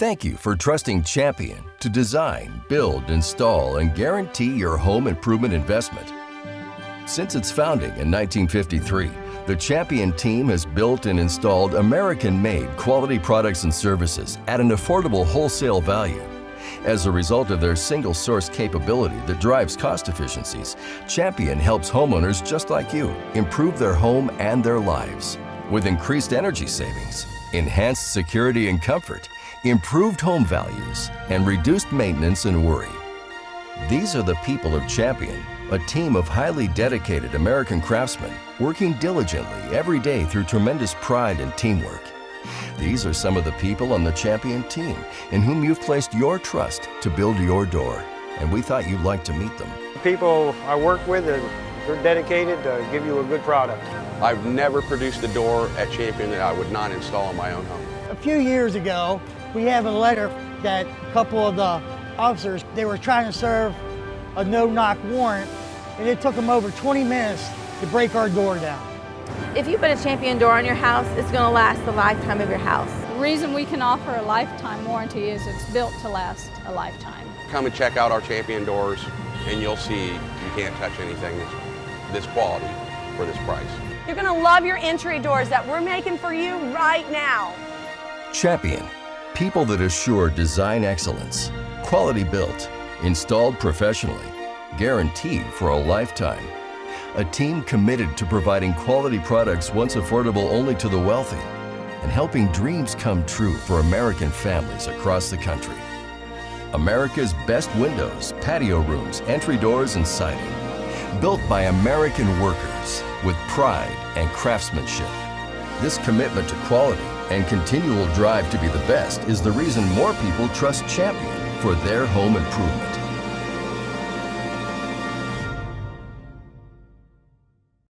Thank you for trusting Champion to design, build, install, and guarantee your home improvement investment. Since its founding in 1953, the Champion team has built and installed American-made quality products and services at an affordable wholesale value. As a result of their single-source capability that drives cost efficiencies, Champion helps homeowners just like you improve their home and their lives. With increased energy savings, enhanced security and comfort, improved home values, and reduced maintenance and worry. These are the people of Champion, a team of highly dedicated American craftsmen working diligently every day through tremendous pride and teamwork. These are some of the people on the Champion team in whom you've placed your trust to build your door, and we thought you'd like to meet them. The people I work with, they're dedicated to give you a good product. I've never produced a door at Champion that I would not install in my own home. A few years ago, we have a letter that a couple of the officers, they were trying to serve a no-knock warrant, and it took them over 20 minutes to break our door down. If you put a Champion door on your house, it's going to last the lifetime of your house. The reason we can offer a lifetime warranty is it's built to last a lifetime. Come and check out our Champion doors and you'll see you can't touch anything this quality for this price. You're going to love your entry doors that we're making for you right now. Champion, people that assure design excellence, quality built, installed professionally, guaranteed for a lifetime. A team committed to providing quality products once affordable only to the wealthy and helping dreams come true for American families across the country. America's best windows, patio rooms, entry doors, and siding. Built by American workers with pride and craftsmanship. This commitment to quality and continual drive to be the best is the reason more people trust Champion for their home improvement.